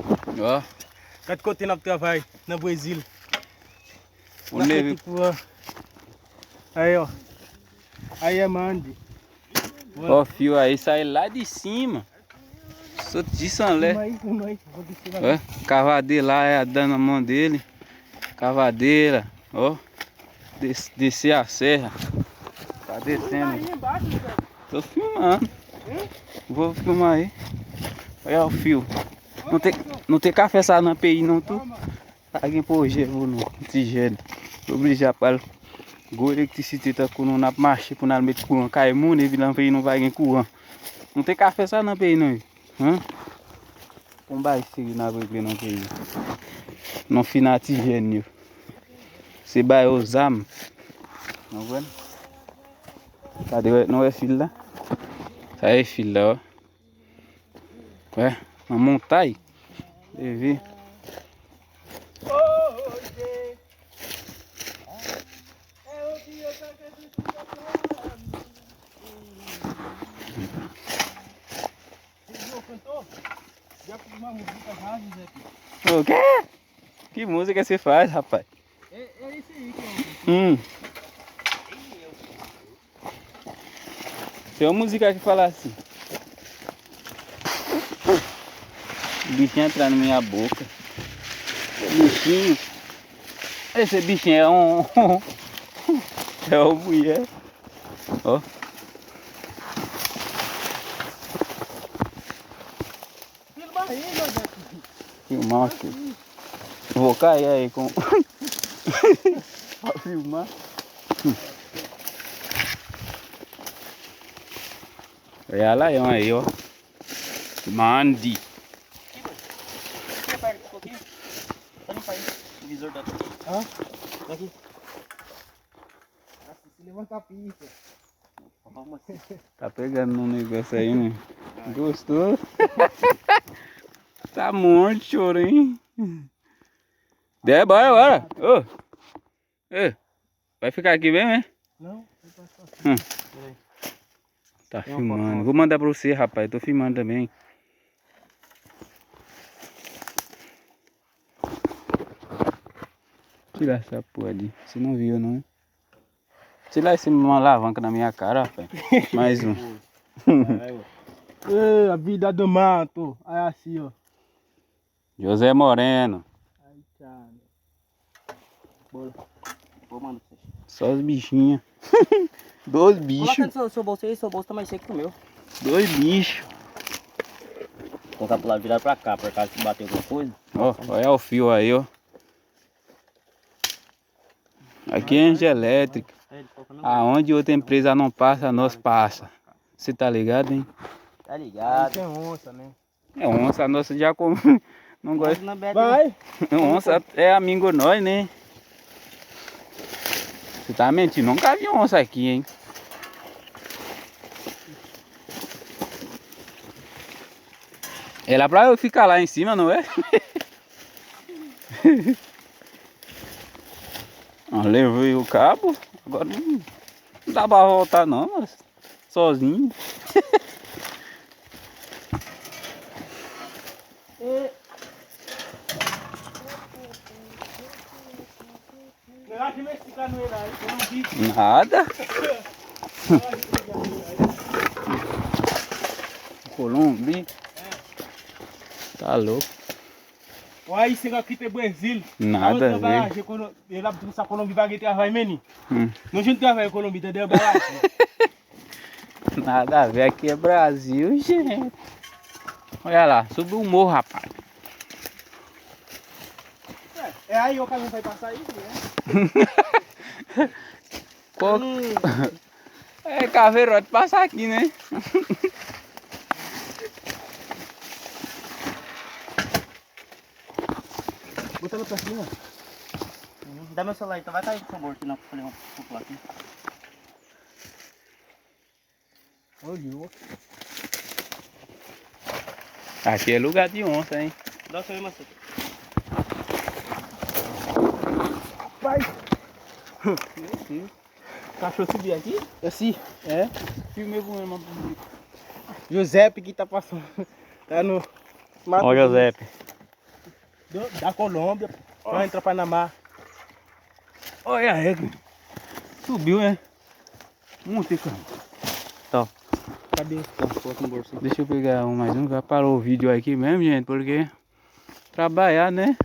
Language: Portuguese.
Ó. Quanto contei na vai na Brasil. O neve. Aí, ó. Aí é mande. Ó, fio aí sai lá de cima. Sou de Sanlé. Ó, cavadeira lá é dando a mão dele. Cavadeira, ó. Descer a serra. Tá descendo. Tô filmando. Vou filmar aí. Olha o fio. Não tem café assado na API não, tu? Alguém por gelo no tigelo. Obrigado para Gole que se tita com na marcha por na meio com cai mune vilan pei não vai com. Não tem café assado na API não. Hã? Com baixo na API não tem. Não final tigelo. Se vai usar. Não vendo? Cadê? Não é filha? Aí filha, ó. É, vamos montar aí. Deve. O quê? Que música você faz, rapaz? É isso aí que eu... Tem uma música que fala assim. O bichinho entrar na minha boca. Bichinho. Esse bichinho é um... é uma mulher. Ó. Filmar aqui. Vou cair aí com... Pra filmar. Olha lá, aí, ó. Mandi. O visor da aqui. Hã? Daqui. Nossa, se levanta a pista. Tá pegando no negócio aí, né? Gostou? Tá morto, choro, hein? Bora. Ô! Vai ficar aqui mesmo, hein? Não, Tá filmando. Vou mandar pra você, rapaz. Tô filmando também. Tirar essa porra ali. Você não viu, não, hein? Tira uma alavanca na minha cara, rapaz. Mais um. A vida do mato. Aí assim, ó. José Moreno. Aí, cara. Bora. Vou mandar pra vocês. Só os bichinhos. Dois bichos. Coloca no seu bolso aí, seu bolso tá mais seco que o meu. Dois bichos. Vou colocar pro lado, virar pra cá, por caso que bater alguma coisa. Ó, olha o fio aí, ó. Aqui é energia elétrica. Aonde outra empresa não passa, nós passa. Você tá ligado, hein? Tá ligado. Tem onça, né? É onça, a nossa já come. Não gosta. Vai! Onça é amigo nós, né? Você tá mentindo? Nunca vi onça aqui, hein? É lá pra eu ficar lá em cima, não é? Levei o cabo. Agora não dá pra voltar não, mas sozinho. Nada. Colombi. Tá louco. Olha isso aqui tem Brasil. Nada a ver. Ele abre essa Colômbia vai trabalhar menino. Não gente trabalha Colômbia, entendeu? Nada a ver, aqui é Brasil, gente. Olha lá, subiu o morro, rapaz. É aí o caminho vai passar aí, né? Qual... É caveirote passar aqui, né? Botando pra cima. Dá meu celular então, vai cair por favor, que não falei um pouco aqui. Olha. Aqui é lugar de onça, hein? Dá o seu macete. Vai! Meu Deus. O cachorro subir aqui? Assim? É. Filmei com ele, Giuseppe que tá passando. Tá no... Ó, Giuseppe. Da Colômbia, pra entrar pra Panamá. Olha aí, Subiu, né? Muito, cara. Tá. cadê? Tá, coloca no bolso. Deixa eu pegar mais um. Já parou o vídeo aqui mesmo, gente, porque trabalhar, né?